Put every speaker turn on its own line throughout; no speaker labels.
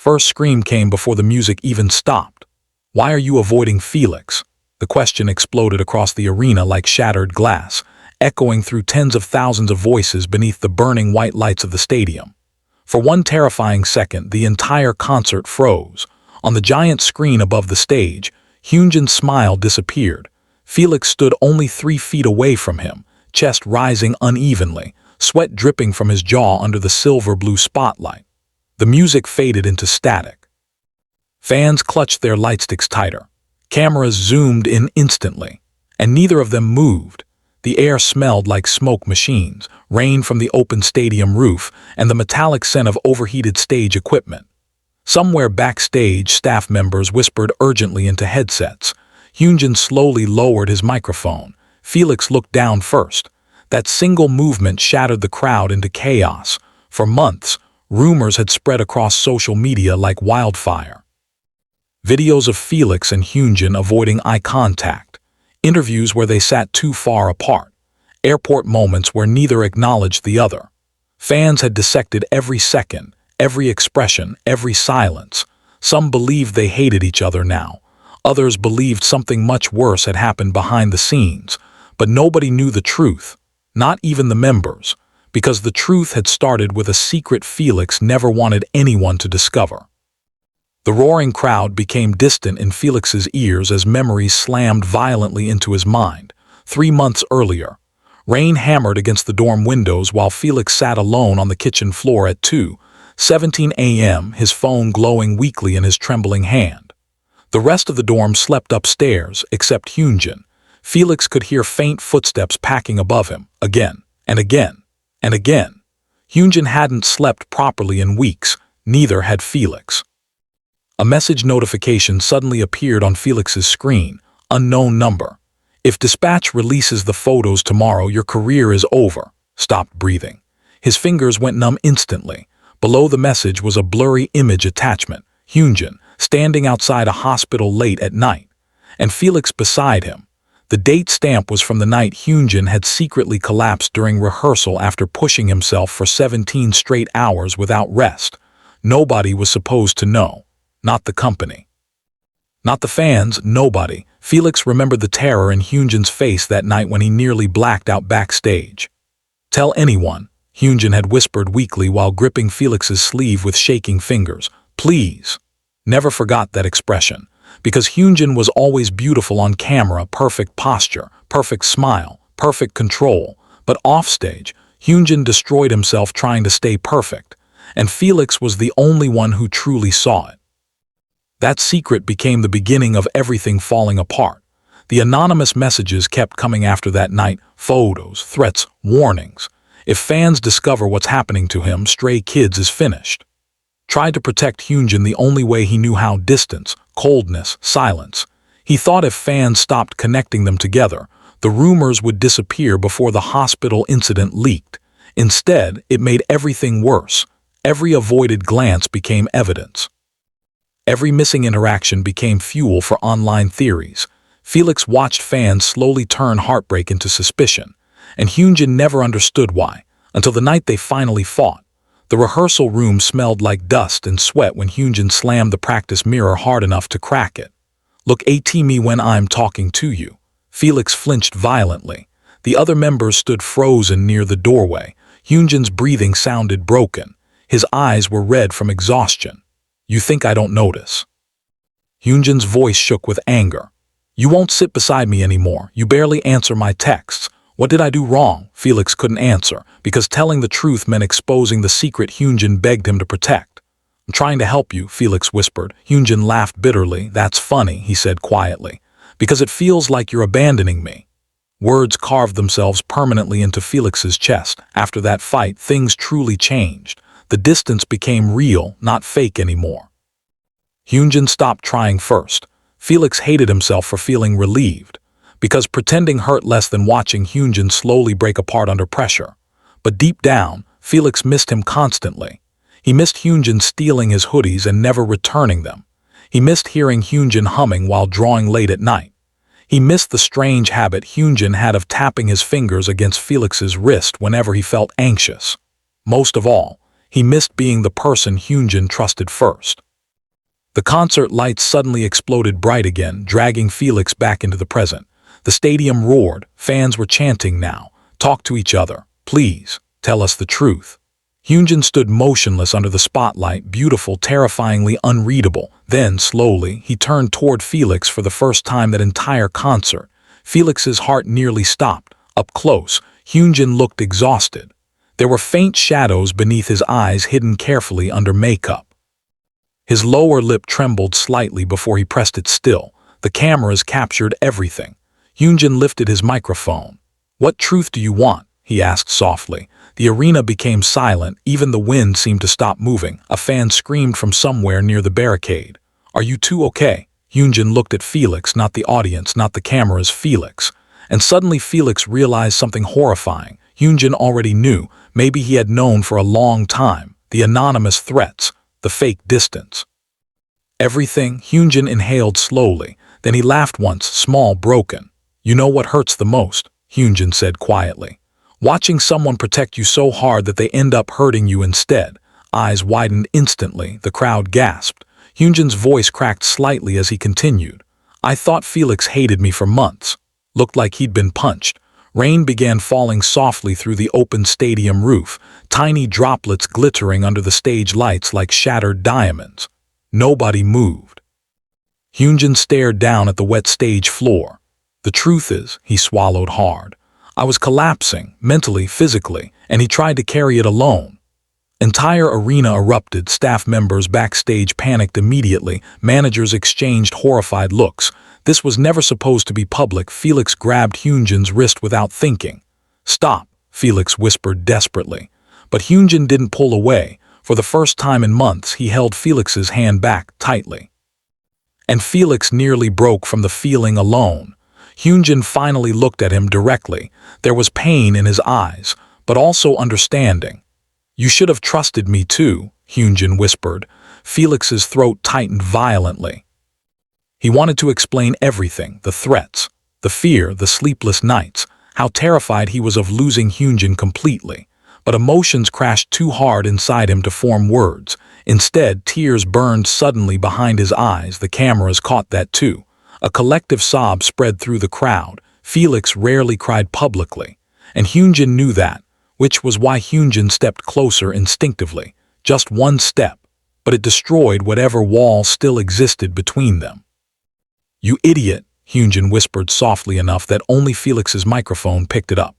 first scream came before the music even stopped. "Why are you avoiding Felix?" The question exploded across the arena like shattered glass, echoing through tens of thousands of voices beneath the burning white lights of the stadium. For one terrifying second, the entire concert froze. On the giant screen above the stage, Hyunjin's smile disappeared. Felix stood only 3 feet away from him, chest rising unevenly, sweat dripping from his jaw under the silver-blue spotlight. The music faded into static. Fans clutched their lightsticks tighter. Cameras zoomed in instantly, and neither of them moved. The air smelled like smoke machines, rain from the open stadium roof, and the metallic scent of overheated stage equipment. Somewhere backstage, staff members whispered urgently into headsets. Hyunjin slowly lowered his microphone. Felix looked down first. That single movement shattered the crowd into chaos. For months, rumors had spread across social media like wildfire. Videos of Felix and Hyunjin avoiding eye contact, interviews where they sat too far apart, airport moments where neither acknowledged the other. Fans had dissected every second, every expression, every silence. Some believed they hated each other now. Others believed something much worse had happened behind the scenes. But nobody knew the truth, not even the members, because the truth had started with a secret Felix never wanted anyone to discover. The roaring crowd became distant in Felix's ears as memories slammed violently into his mind. 3 months earlier, rain hammered against the dorm windows while Felix sat alone on the kitchen floor at 2:17 a.m., his phone glowing weakly in his trembling hand. The rest of the dorm slept upstairs, except Hyunjin. Felix could hear faint footsteps packing above him, again, and again, and again. Hyunjin hadn't slept properly in weeks, neither had Felix. A message notification suddenly appeared on Felix's screen. Unknown number. "If dispatch releases the photos tomorrow, your career is over." Stopped breathing. His fingers went numb instantly. Below the message was a blurry image attachment. Hyunjin, standing outside a hospital late at night. And Felix beside him. The date stamp was from the night Hyunjin had secretly collapsed during rehearsal after pushing himself for 17 straight hours without rest. Nobody was supposed to know. Not the company. Not the fans, nobody. Felix remembered the terror in Hyunjin's face that night when he nearly blacked out backstage. "Tell anyone," Hyunjin had whispered weakly while gripping Felix's sleeve with shaking fingers. "Please." Never forgot that expression. Because Hyunjin was always beautiful on camera, perfect posture, perfect smile, perfect control. But offstage, Hyunjin destroyed himself trying to stay perfect. And Felix was the only one who truly saw it. That secret became the beginning of everything falling apart. The anonymous messages kept coming after that night, photos, threats, warnings. If fans discover what's happening to him, Stray Kids is finished. Tried to protect Hyunjin the only way he knew how: distance, coldness, silence. He thought if fans stopped connecting them together, the rumors would disappear before the hospital incident leaked. Instead, it made everything worse. Every avoided glance became evidence. Every missing interaction became fuel for online theories. Felix watched fans slowly turn heartbreak into suspicion, and Hyunjin never understood why, until the night they finally fought. The rehearsal room smelled like dust and sweat when Hyunjin slammed the practice mirror hard enough to crack it. "Look at me when I'm talking to you." Felix flinched violently. The other members stood frozen near the doorway. Hyunjin's breathing sounded broken. His eyes were red from exhaustion. "You think I don't notice?" Hyunjin's voice shook with anger. "You won't sit beside me anymore. You barely answer my texts. What did I do wrong?" Felix couldn't answer, because telling the truth meant exposing the secret Hyunjin begged him to protect. "I'm trying to help you," Felix whispered. Hyunjin laughed bitterly. "That's funny," he said quietly, "because it feels like you're abandoning me." Words carved themselves permanently into Felix's chest. After that fight, things truly changed. The distance became real, not fake anymore. Hyunjin stopped trying first. Felix hated himself for feeling relieved, because pretending hurt less than watching Hyunjin slowly break apart under pressure. But deep down, Felix missed him constantly. He missed Hyunjin stealing his hoodies and never returning them. He missed hearing Hyunjin humming while drawing late at night. He missed the strange habit Hyunjin had of tapping his fingers against Felix's wrist whenever he felt anxious. Most of all, he missed being the person Hyunjin trusted first. The concert lights suddenly exploded bright again, dragging Felix back into the present. The stadium roared. Fans were chanting now. "Talk to each other. Please, tell us the truth." Hyunjin stood motionless under the spotlight, beautiful, terrifyingly unreadable. Then, slowly, he turned toward Felix for the first time that entire concert. Felix's heart nearly stopped. Up close, Hyunjin looked exhausted. There were faint shadows beneath his eyes, hidden carefully under makeup. His lower lip trembled slightly before he pressed it still. The cameras captured everything. Hyunjin lifted his microphone. "What truth do you want?" he asked softly. The arena became silent, even the wind seemed to stop moving. A fan screamed from somewhere near the barricade. "Are you two okay?" Hyunjin looked at Felix, not the audience, not the cameras, Felix. And suddenly Felix realized something horrifying. Hyunjin already knew, maybe he had known for a long time, the anonymous threats, the fake distance. Everything. Hyunjin inhaled slowly, then he laughed once, small, broken. "You know what hurts the most?" Hyunjin said quietly. "Watching someone protect you so hard that they end up hurting you instead." Eyes widened instantly, the crowd gasped. Hyunjin's voice cracked slightly as he continued. "I thought Felix hated me for months. Looked like he'd been punched." Rain began falling softly through the open stadium roof, tiny droplets glittering under the stage lights like shattered diamonds. Nobody moved. Hyunjin stared down at the wet stage floor. "The truth is," he swallowed hard, "I was collapsing, mentally, physically, and he tried to carry it alone." Entire arena erupted, staff members backstage panicked immediately, managers exchanged horrified looks. This was never supposed to be public. Felix grabbed Hyunjin's wrist without thinking. "Stop," Felix whispered desperately. But Hyunjin didn't pull away. For the first time in months, he held Felix's hand back tightly. And Felix nearly broke from the feeling alone. Hyunjin finally looked at him directly. There was pain in his eyes, but also understanding. "You should have trusted me too," Hyunjin whispered. Felix's throat tightened violently. He wanted to explain everything, the threats, the fear, the sleepless nights, how terrified he was of losing Hyunjin completely. But emotions crashed too hard inside him to form words. Instead, tears burned suddenly behind his eyes. The cameras caught that too. A collective sob spread through the crowd. Felix rarely cried publicly, and Hyunjin knew that, which was why Hyunjin stepped closer instinctively. Just one step, but it destroyed whatever wall still existed between them. "You idiot," Hyunjin whispered softly enough that only Felix's microphone picked it up.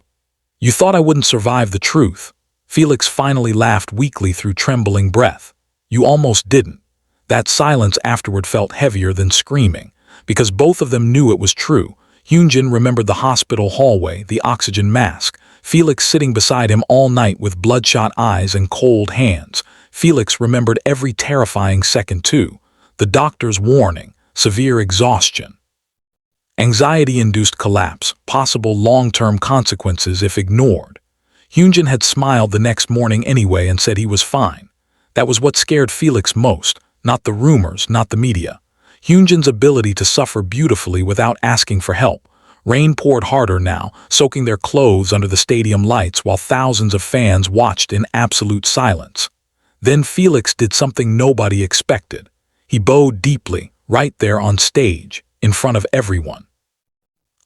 "You thought I wouldn't survive the truth." Felix finally laughed weakly through trembling breath. "You almost didn't." That silence afterward felt heavier than screaming, because both of them knew it was true. Hyunjin remembered the hospital hallway, the oxygen mask, Felix sitting beside him all night with bloodshot eyes and cold hands. Felix remembered every terrifying second too. The doctor's warning, severe exhaustion, anxiety-induced collapse, possible long-term consequences if ignored. Hyunjin had smiled the next morning anyway and said he was fine. That was what scared Felix most, not the rumors, not the media. Hyunjin's ability to suffer beautifully without asking for help. Rain poured harder now, soaking their clothes under the stadium lights while thousands of fans watched in absolute silence. Then Felix did something nobody expected. He bowed deeply, right there on stage, in front of everyone.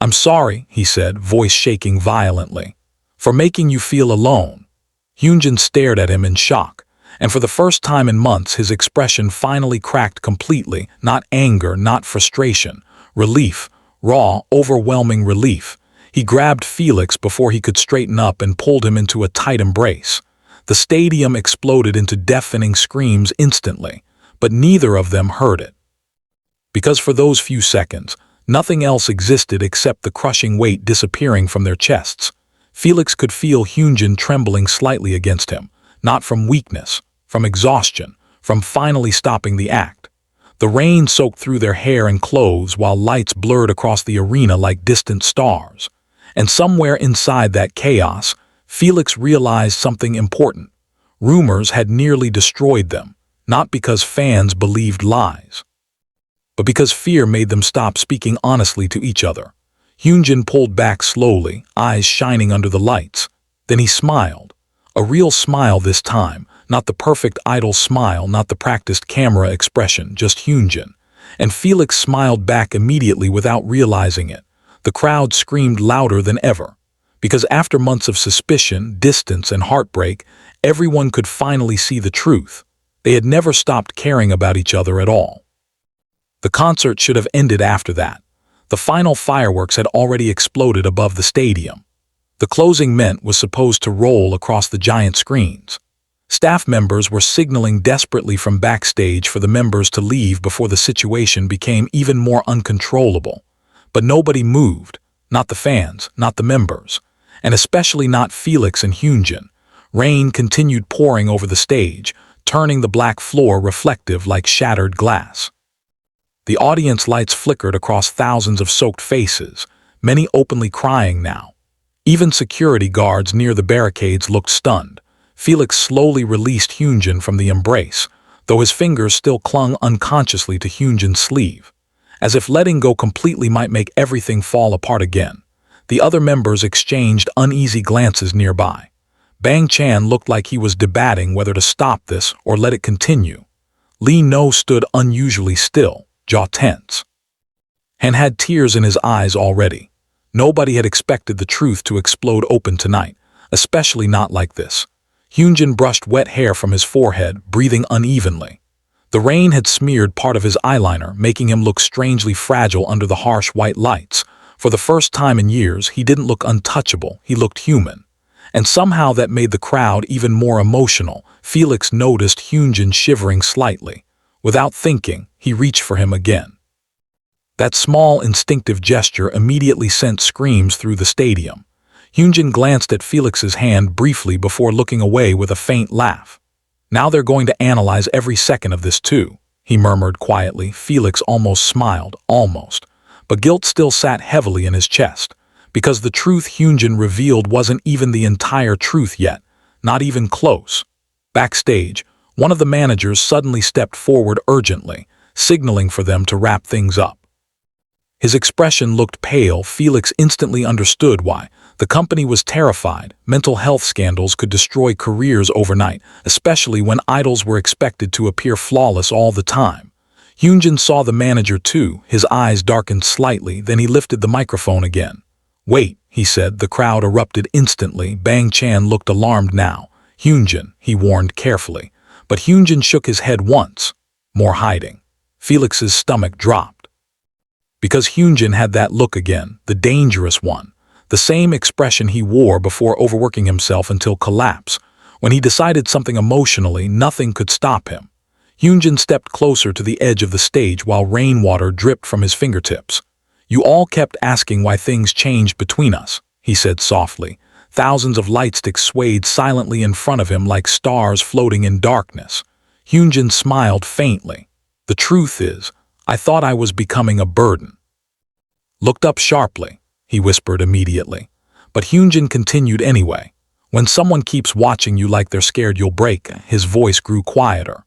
"I'm sorry," he said, voice shaking violently, "for making you feel alone." Hyunjin stared at him in shock, and for the first time in months his expression finally cracked completely, not anger, not frustration, relief, raw, overwhelming relief. He grabbed Felix before he could straighten up and pulled him into a tight embrace. The stadium exploded into deafening screams instantly, but neither of them heard it. Because for those few seconds, nothing else existed except the crushing weight disappearing from their chests. Felix could feel Hyunjin trembling slightly against him, not from weakness, from exhaustion, from finally stopping the act. The rain soaked through their hair and clothes while lights blurred across the arena like distant stars. And somewhere inside that chaos, Felix realized something important. Rumors had nearly destroyed them, not because fans believed lies, but because fear made them stop speaking honestly to each other. Hyunjin pulled back slowly, eyes shining under the lights. Then he smiled. A real smile this time, Not the perfect idol smile, not the practiced camera expression, just Hyunjin. And Felix smiled back immediately without realizing it. The crowd screamed louder than ever. Because after months of suspicion, distance, and heartbreak, everyone could finally see the truth. They had never stopped caring about each other at all. The concert should have ended after that. The final fireworks had already exploded above the stadium. The closing mint was supposed to roll across the giant screens. Staff members were signaling desperately from backstage for the members to leave before the situation became even more uncontrollable. But nobody moved, not the fans, not the members, and especially not Felix and Hyunjin. Rain continued pouring over the stage, turning the black floor reflective like shattered glass. The audience lights flickered across thousands of soaked faces, many openly crying now. Even security guards near the barricades looked stunned. Felix slowly released Hyunjin from the embrace, though his fingers still clung unconsciously to Hyunjin's sleeve, as if letting go completely might make everything fall apart again. The other members exchanged uneasy glances nearby. Bang Chan looked like he was debating whether to stop this or let it continue. Lee No stood unusually still, jaw tense, and had tears in his eyes already. Nobody had expected the truth to explode open tonight, especially not like this. Hyunjin brushed wet hair from his forehead, breathing unevenly. The rain had smeared part of his eyeliner, making him look strangely fragile under the harsh white lights. For the first time in years, he didn't look untouchable, he looked human. And somehow that made the crowd even more emotional. Felix noticed Hyunjin shivering slightly. Without thinking, he reached for him again. That small, instinctive gesture immediately sent screams through the stadium. Hyunjin glanced at Felix's hand briefly before looking away with a faint laugh. "Now they're going to analyze every second of this too," he murmured quietly. Felix almost smiled, almost. But guilt still sat heavily in his chest. Because the truth Hyunjin revealed wasn't even the entire truth yet, not even close. Backstage, one of the managers suddenly stepped forward urgently, signaling for them to wrap things up. His expression looked pale. Felix instantly understood why. The company was terrified. Mental health scandals could destroy careers overnight, especially when idols were expected to appear flawless all the time. Hyunjin saw the manager too. His eyes darkened slightly, then he lifted the microphone again. "Wait," he said. The crowd erupted instantly. Bang Chan looked alarmed now. "Hyunjin," he warned carefully. But Hyunjin shook his head once. More hiding. Felix's stomach dropped. Because Hyunjin had that look again, the dangerous one. The same expression he wore before overworking himself until collapse. When he decided something emotionally, nothing could stop him. Hyunjin stepped closer to the edge of the stage while rainwater dripped from his fingertips. "You all kept asking why things changed between us," he said softly. Thousands of lightsticks swayed silently in front of him like stars floating in darkness. Hyunjin smiled faintly. "The truth is, I thought I was becoming a burden." "Looked up sharply," he whispered immediately. But Hyunjin continued anyway. "When someone keeps watching you like they're scared you'll break," his voice grew quieter.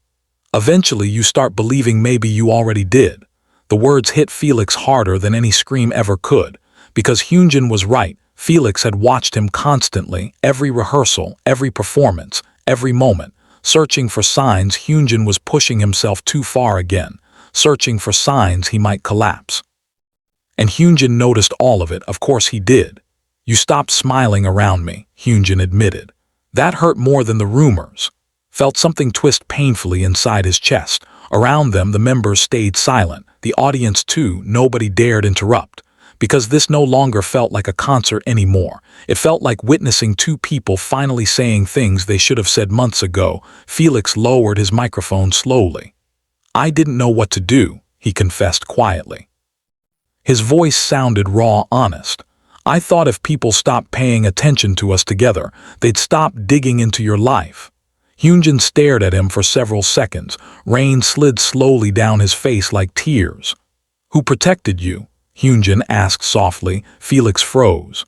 "Eventually you start believing maybe you already did." The words hit Felix harder than any scream ever could. Because Hyunjin was right, Felix had watched him constantly, every rehearsal, every performance, every moment, searching for signs Hyunjin was pushing himself too far again, searching for signs he might collapse. And Hyunjin noticed all of it, of course he did. "You stopped smiling around me," Hyunjin admitted. That hurt more than the rumors. Felt something twist painfully inside his chest. Around them the members stayed silent, the audience too. Nobody dared interrupt. Because this no longer felt like a concert anymore. It felt like witnessing two people finally saying things they should have said months ago. Felix lowered his microphone slowly. "I didn't know what to do," he confessed quietly. His voice sounded raw, honest. "I thought if people stopped paying attention to us together, they'd stop digging into your life." Hyunjin stared at him for several seconds. Rain slid slowly down his face like tears. "Who protected you?" Hyunjin asked softly. Felix froze.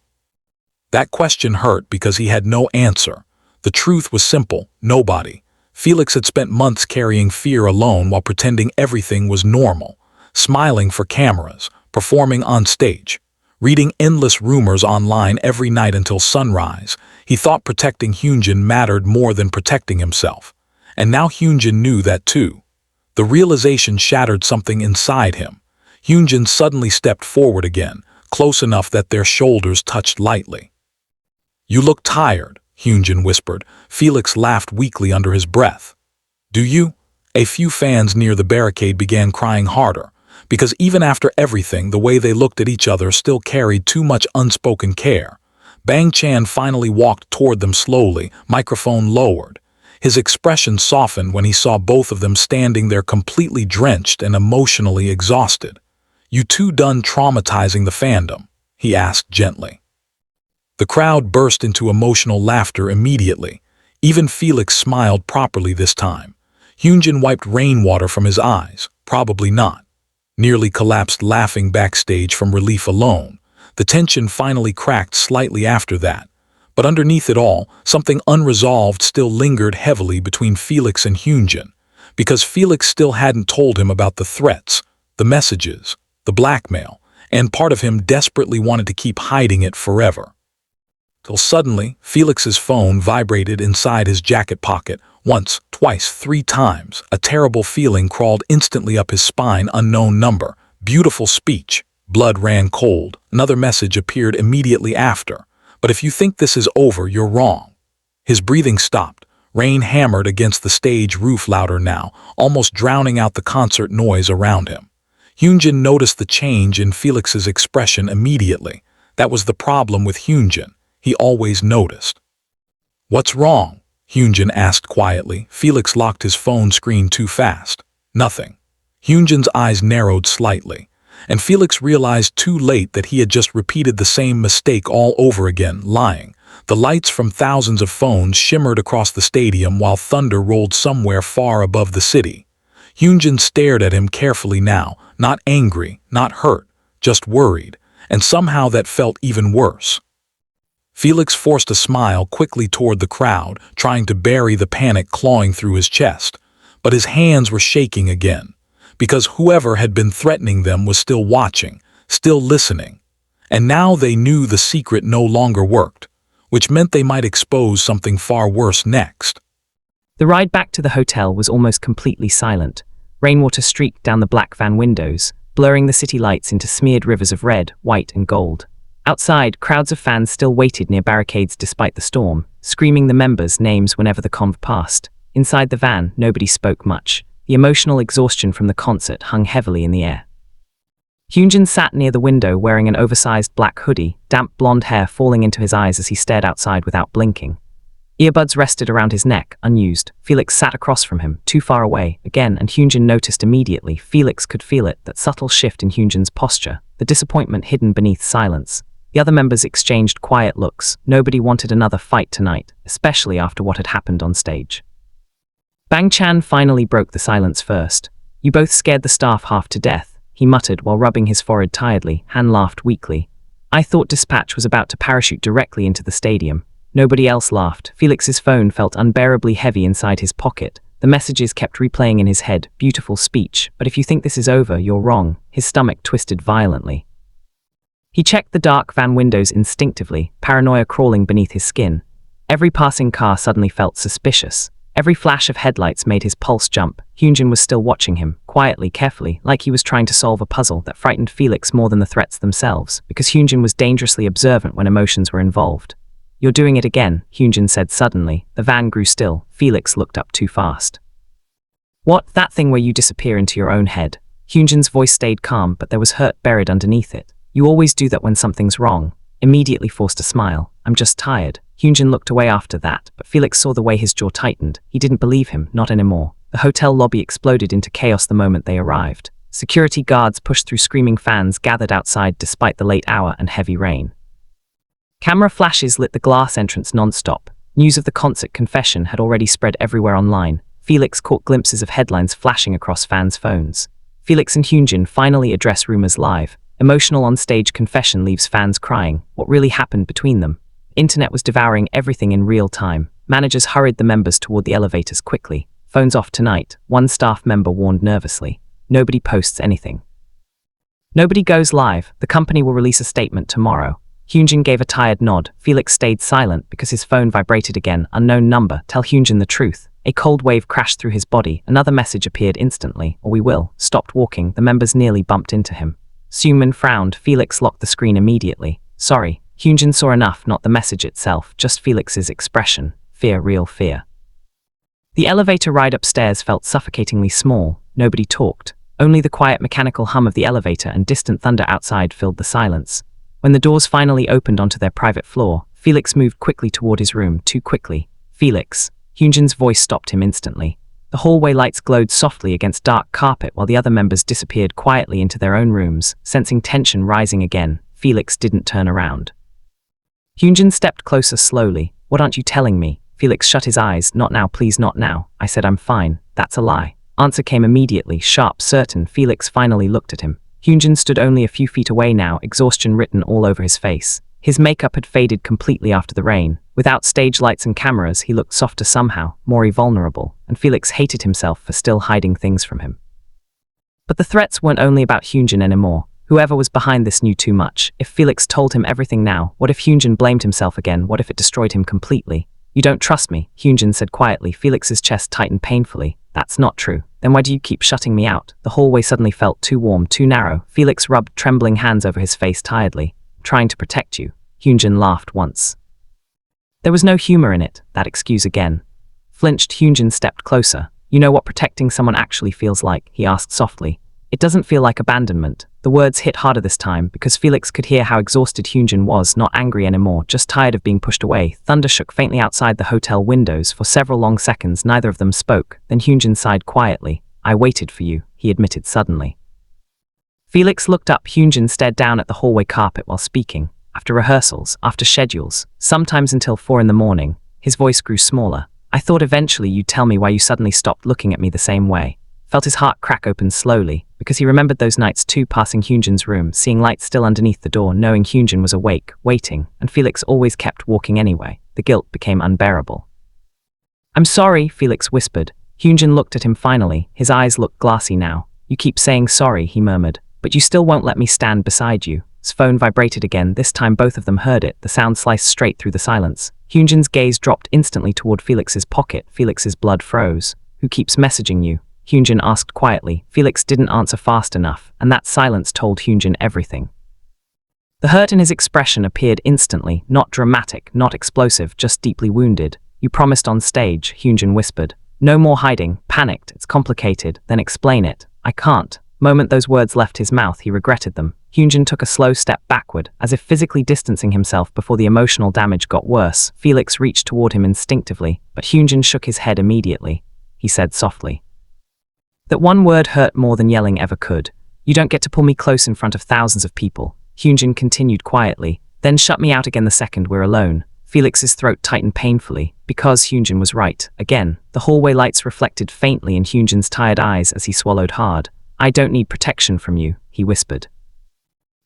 That question hurt because he had no answer. The truth was simple: nobody. Felix had spent months carrying fear alone while pretending everything was normal, smiling for cameras, performing on stage, reading endless rumors online every night until sunrise. He thought protecting Hyunjin mattered more than protecting himself. And now Hyunjin knew that too. The realization shattered something inside him. Hyunjin suddenly stepped forward again, close enough that their shoulders touched lightly. "You look tired," Hyunjin whispered. Felix laughed weakly under his breath. "Do you?" A few fans near the barricade began crying harder, because even after everything, the way they looked at each other still carried too much unspoken care. Bang Chan finally walked toward them slowly, microphone lowered. His expression softened when he saw both of them standing there completely drenched and emotionally exhausted. "You two done traumatizing the fandom?" he asked gently. The crowd burst into emotional laughter immediately. Even Felix smiled properly this time. Hyunjin wiped rainwater from his eyes. Probably not. Nearly collapsed laughing backstage from relief alone. The tension finally cracked slightly after that. But underneath it all, something unresolved still lingered heavily between Felix and Hyunjin, because Felix still hadn't told him about the threats, the messages, the blackmail, and part of him desperately wanted to keep hiding it forever. Till suddenly, Felix's phone vibrated inside his jacket pocket, once, twice, 3 times. A terrible feeling crawled instantly up his spine. Unknown number. Beautiful speech. Blood ran cold. Another message appeared immediately after. "But if you think this is over, you're wrong." His breathing stopped. Rain hammered against the stage roof louder now, almost drowning out the concert noise around him. Hyunjin noticed the change in Felix's expression immediately. That was the problem with Hyunjin. He always noticed. "What's wrong?" Hyunjin asked quietly. Felix locked his phone screen too fast. "Nothing." Hyunjin's eyes narrowed slightly, and Felix realized too late that he had just repeated the same mistake all over again, lying. The lights from thousands of phones shimmered across the stadium while thunder rolled somewhere far above the city. Hyunjin stared at him carefully now, not angry, not hurt, just worried, and somehow that felt even worse. Felix forced a smile quickly toward the crowd, trying to bury the panic clawing through his chest. But his hands were shaking again, because whoever had been threatening them was still watching, still listening. And now they knew the secret no longer worked, which meant they might expose something far worse next.
The ride back to the hotel was almost completely silent. Rainwater streaked down the black van windows, blurring the city lights into smeared rivers of red, white, and gold. Outside, crowds of fans still waited near barricades despite the storm, screaming the members' names whenever the conv passed. Inside the van, nobody spoke much. The emotional exhaustion from the concert hung heavily in the air. Hyunjin sat near the window wearing an oversized black hoodie, damp blonde hair falling into his eyes as he stared outside without blinking. Earbuds rested around his neck, unused. Felix sat across from him, too far away, again, and Hyunjin noticed immediately. Felix could feel it, that subtle shift in Hyunjin's posture, the disappointment hidden beneath silence. The other members exchanged quiet looks. Nobody wanted another fight tonight, especially after what had happened on stage. Bang Chan finally broke the silence first. "You both scared the staff half to death," he muttered while rubbing his forehead tiredly. Han laughed weakly. "I thought Dispatch was about to parachute directly into the stadium." Nobody else laughed. Felix's phone felt unbearably heavy inside his pocket. The messages kept replaying in his head. "Beautiful speech, but if you think this is over, you're wrong." His stomach twisted violently. He checked the dark van windows instinctively, paranoia crawling beneath his skin. Every passing car suddenly felt suspicious. Every flash of headlights made his pulse jump. Hyunjin was still watching him, quietly, carefully, like he was trying to solve a puzzle that frightened Felix more than the threats themselves, because Hyunjin was dangerously observant when emotions were involved. "You're doing it again," Hyunjin said suddenly. The van grew still. Felix looked up too fast. "What? That thing where you disappear into your own head?" Hyunjin's voice stayed calm, but there was hurt buried underneath it. "You always do that when something's wrong." Immediately forced a smile. "I'm just tired." Hyunjin looked away after that, but Felix saw the way his jaw tightened. He didn't believe him, not anymore. The hotel lobby exploded into chaos the moment they arrived. Security guards pushed through screaming fans gathered outside despite the late hour and heavy rain. Camera flashes lit the glass entrance non-stop. News of the concert confession had already spread everywhere online. Felix caught glimpses of headlines flashing across fans' phones. Felix and Hyunjin finally address rumors live. Emotional on-stage confession leaves fans crying. What really happened between them? The internet was devouring everything in real time. Managers hurried the members toward the elevators quickly. "Phones off tonight," one staff member warned nervously. "Nobody posts anything. Nobody goes live. The company will release a statement tomorrow." Hyunjin gave a tired nod. Felix stayed silent because his phone vibrated again. "Unknown number. Tell Hyunjin the truth." A cold wave crashed through his body. Another message appeared instantly. Or we will. Stopped walking. The members nearly bumped into him. Seungmin frowned. Felix locked the screen immediately. Sorry. Hyunjin saw enough, not the message itself, just Felix's expression. Fear, real fear. The elevator ride upstairs felt suffocatingly small. Nobody talked. Only the quiet mechanical hum of the elevator and distant thunder outside filled the silence. When the doors finally opened onto their private floor, Felix moved quickly toward his room, too quickly. Felix. Hyunjin's voice stopped him instantly. The hallway lights glowed softly against dark carpet while the other members disappeared quietly into their own rooms. Sensing tension rising again, Felix didn't turn around. Hyunjin stepped closer slowly. What aren't you telling me? Felix shut his eyes. Not now, please, not now. I said I'm fine. That's a lie. Answer came immediately, sharp, certain. Felix finally looked at him. Hyunjin stood only a few feet away now, exhaustion written all over his face. His makeup had faded completely after the rain. Without stage lights and cameras, he looked softer somehow, more vulnerable, and Felix hated himself for still hiding things from him. But the threats weren't only about Hyunjin anymore. Whoever was behind this knew too much. If Felix told him everything now, what if Hyunjin blamed himself again? What if it destroyed him completely? You don't trust me, Hyunjin said quietly. Felix's chest tightened painfully. That's not true. Then why do you keep shutting me out? The hallway suddenly felt too warm, too narrow. Felix rubbed trembling hands over his face tiredly. Trying to protect you. Hyunjin laughed once. There was no humor in it, that excuse again. Flinched, Hyunjin stepped closer. You know what protecting someone actually feels like? He asked softly. It doesn't feel like abandonment. The words hit harder this time because Felix could hear how exhausted Hyunjin was, not angry anymore, just tired of being pushed away. Thunder shook faintly outside the hotel windows. For several long seconds, neither of them spoke. Then Hyunjin sighed quietly. I waited for you, he admitted suddenly. Felix looked up. Hyunjin stared down at the hallway carpet while speaking. After rehearsals, after schedules, sometimes until 4 in the morning, his voice grew smaller. I thought eventually you'd tell me why you suddenly stopped looking at me the same way. Felt his heart crack open slowly, because he remembered those nights too, passing Hyunjin's room, seeing lights still underneath the door, knowing Hyunjin was awake, waiting, and Felix always kept walking anyway. The guilt became unbearable. I'm sorry, Felix whispered. Hyunjin looked at him finally. His eyes looked glassy now. You keep saying sorry, he murmured, but you still won't let me stand beside you. His phone vibrated again. This time both of them heard it. The sound sliced straight through the silence. Hyunjin's gaze dropped instantly toward Felix's pocket. Felix's blood froze. Who keeps messaging you? Hyunjin asked quietly. Felix didn't answer fast enough, and that silence told Hyunjin everything. The hurt in his expression appeared instantly, not dramatic, not explosive, just deeply wounded. You promised on stage, Hyunjin whispered. No more hiding. Panicked. It's complicated. Then explain it. I can't. Moment those words left his mouth, he regretted them. Hyunjin took a slow step backward, as if physically distancing himself before the emotional damage got worse. Felix reached toward him instinctively, but Hyunjin shook his head immediately. He said softly. That one word hurt more than yelling ever could. You don't get to pull me close in front of thousands of people. Hyunjin continued quietly. Then shut me out again the second we're alone. Felix's throat tightened painfully, because Hyunjin was right. Again, the hallway lights reflected faintly in Hyunjin's tired eyes as he swallowed hard. I don't need protection from you, he whispered.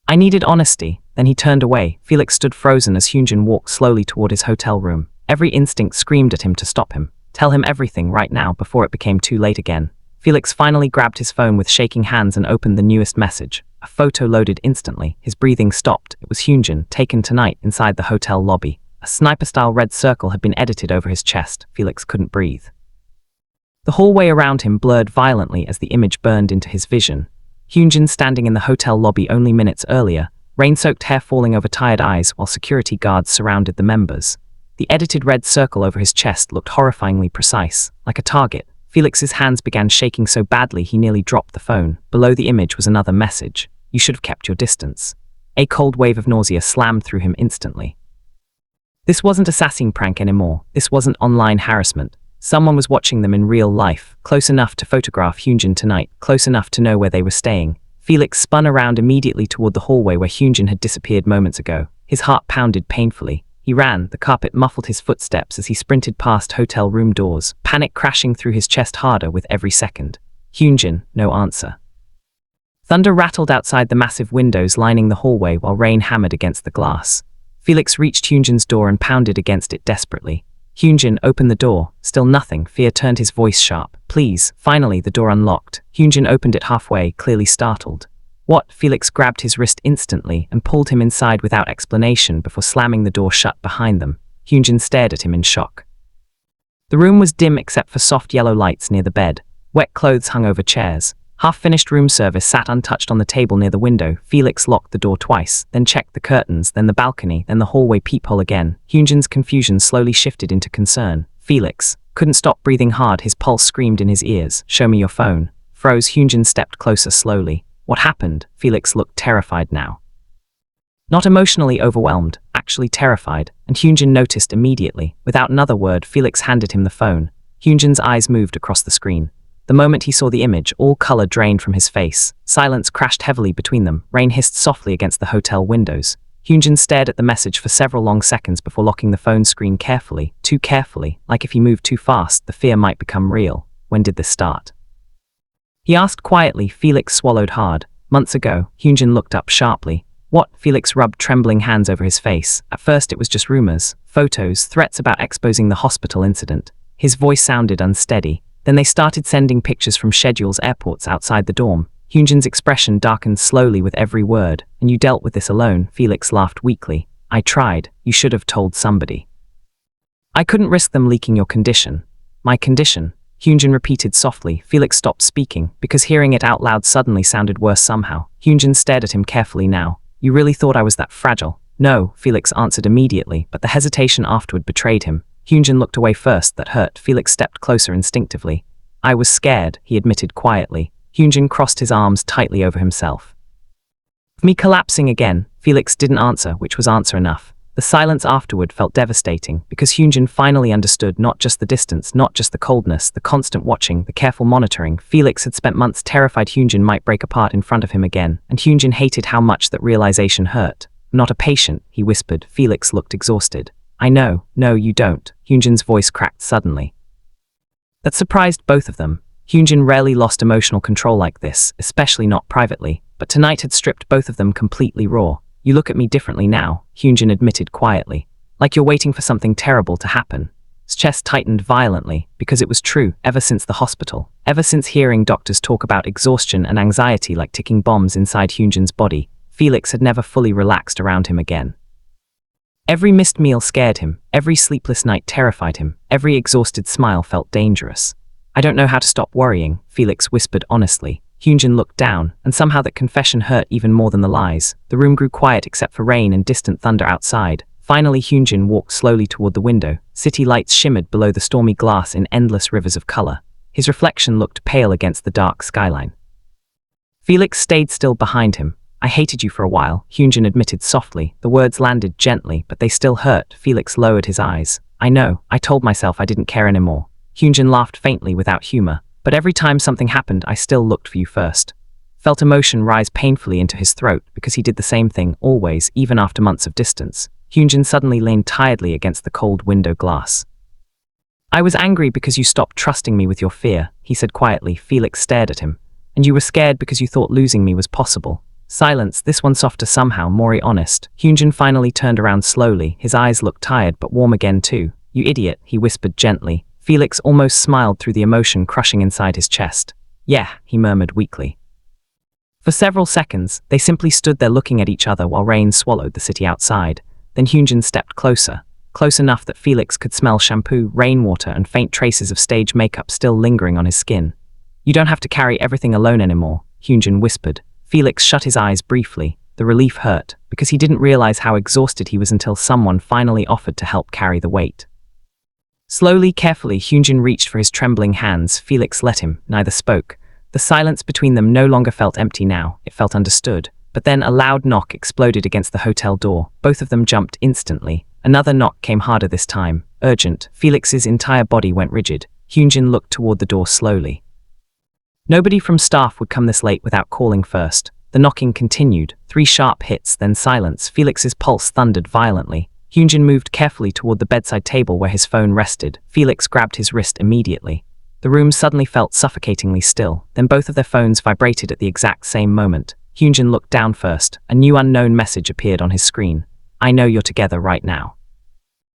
I needed honesty. Then he turned away. Felix stood frozen as Hyunjin walked slowly toward his hotel room. Every instinct screamed at him to stop him. Tell him everything right now before it became too late again. Felix finally grabbed his phone with shaking hands and opened the newest message. A photo loaded instantly. His breathing stopped. It was Hyunjin, taken tonight inside the hotel lobby. A sniper-style red circle had been edited over his chest. Felix couldn't breathe. The hallway around him blurred violently as the image burned into his vision. Hyunjin standing in the hotel lobby only minutes earlier, rain-soaked hair falling over tired eyes while security guards surrounded the members. The edited red circle over his chest looked horrifyingly precise, like a target. Felix's hands began shaking so badly he nearly dropped the phone. Below the image was another message. You should have kept your distance. A cold wave of nausea slammed through him instantly. This wasn't a sassing prank anymore. This wasn't online harassment. Someone was watching them in real life, close enough to photograph Hyunjin tonight, close enough to know where they were staying. Felix spun around immediately toward the hallway where Hyunjin had disappeared moments ago. His heart pounded painfully. He ran, the carpet muffled his footsteps as he sprinted past hotel room doors, panic crashing through his chest harder with every second. Hyunjin, no answer. Thunder rattled outside the massive windows lining the hallway while rain hammered against the glass. Felix reached Hyunjin's door and pounded against it desperately. Hyunjin opened the door. Still nothing. Fear turned his voice sharp. Please. Finally, the door unlocked. Hyunjin opened it halfway, clearly startled. What? Felix grabbed his wrist instantly and pulled him inside without explanation before slamming the door shut behind them. Hyunjin stared at him in shock. The room was dim except for soft yellow lights near the bed. Wet clothes hung over chairs. Half-finished room service sat untouched on the table near the window. Felix locked the door twice, then checked the curtains, then the balcony, then the hallway peephole again. Hyunjin's confusion slowly shifted into concern. Felix couldn't stop breathing hard. His pulse screamed in his ears. "Show me your phone." Froze. Hyunjin stepped closer slowly. "What happened?" Felix looked terrified now. Not emotionally overwhelmed, actually terrified, and Hyunjin noticed immediately. Without another word, Felix handed him the phone. Hyunjin's eyes moved across the screen. The moment he saw the image, all color drained from his face. Silence crashed heavily between them. Rain hissed softly against the hotel windows. Hyunjin stared at the message for several long seconds before locking the phone screen carefully, too carefully, like if he moved too fast, the fear might become real. When did this start? He asked quietly. Felix swallowed hard. Months ago. Hyunjin looked up sharply. What? Felix rubbed trembling hands over his face. At first it was just rumors, photos, threats about exposing the hospital incident. His voice sounded unsteady. Then they started sending pictures from schedules, airports outside the dorm. Hyunjin's expression darkened slowly with every word. "And you dealt with this alone?" Felix laughed weakly. "I tried. You should have told somebody." "I couldn't risk them leaking your condition." "My condition?" Hyunjin repeated softly. Felix stopped speaking, because hearing it out loud suddenly sounded worse somehow. Hyunjin stared at him carefully now. "You really thought I was that fragile?" "No," Felix answered immediately, but the hesitation afterward betrayed him. Hyunjin looked away first. That hurt. Felix stepped closer instinctively. "I was scared," he admitted quietly. Hyunjin crossed his arms tightly over himself. Me collapsing again. Felix didn't answer, which was answer enough. The silence afterward felt devastating, because Hyunjin finally understood not just the distance, not just the coldness, the constant watching, the careful monitoring. Felix had spent months terrified Hyunjin might break apart in front of him again, and Hyunjin hated how much that realization hurt. "Not a patient," he whispered. Felix looked exhausted. "I know." "No, you don't." Hyunjin's voice cracked suddenly. That surprised both of them. Hyunjin rarely lost emotional control like this, especially not privately, but tonight had stripped both of them completely raw. "You look at me differently now," Hyunjin admitted quietly. "Like you're waiting for something terrible to happen." His chest tightened violently, because it was true, ever since the hospital. Ever since hearing doctors talk about exhaustion and anxiety like ticking bombs inside Hyunjin's body, Felix had never fully relaxed around him again. Every missed meal scared him, every sleepless night terrified him, every exhausted smile felt dangerous. "I don't know how to stop worrying," Felix whispered honestly. Hyunjin looked down, and somehow that confession hurt even more than the lies. The room grew quiet except for rain and distant thunder outside. Finally Hyunjin walked slowly toward the window. City lights shimmered below the stormy glass in endless rivers of color. His reflection looked pale against the dark skyline. Felix stayed still behind him. "I hated you for a while," Hyunjin admitted softly. The words landed gently, but they still hurt. Felix lowered his eyes. "I know. I told myself I didn't care anymore." Hyunjin laughed faintly without humor. "But every time something happened, I still looked for you first." Felt emotion rise painfully into his throat, because he did the same thing, always, even after months of distance. Hyunjin suddenly leaned tiredly against the cold window glass. "I was angry because you stopped trusting me with your fear," he said quietly. Felix stared at him. "And you were scared because you thought losing me was possible." Silence, this one softer somehow, more honest. Hyunjin finally turned around slowly. His eyes looked tired but warm again too. "You idiot," he whispered gently. Felix almost smiled through the emotion crushing inside his chest. "Yeah," he murmured weakly. For several seconds, they simply stood there looking at each other while rain swallowed the city outside. Then Hyunjin stepped closer, close enough that Felix could smell shampoo, rainwater, and faint traces of stage makeup still lingering on his skin. "You don't have to carry everything alone anymore," Hyunjin whispered. Felix shut his eyes briefly. The relief hurt, because he didn't realize how exhausted he was until someone finally offered to help carry the weight. Slowly, carefully, Hyunjin reached for his trembling hands. Felix let him. Neither spoke. The silence between them no longer felt empty now. It felt understood. But then a loud knock exploded against the hotel door. Both of them jumped instantly. Another knock came harder this time. Urgent. Felix's entire body went rigid. Hyunjin looked toward the door slowly. Nobody from staff would come this late without calling first. The knocking continued. 3 sharp hits, then silence. Felix's pulse thundered violently. Hyunjin moved carefully toward the bedside table where his phone rested. Felix grabbed his wrist immediately. The room suddenly felt suffocatingly still. Then both of their phones vibrated at the exact same moment. Hyunjin looked down first. A new unknown message appeared on his screen. "I know you're together right now."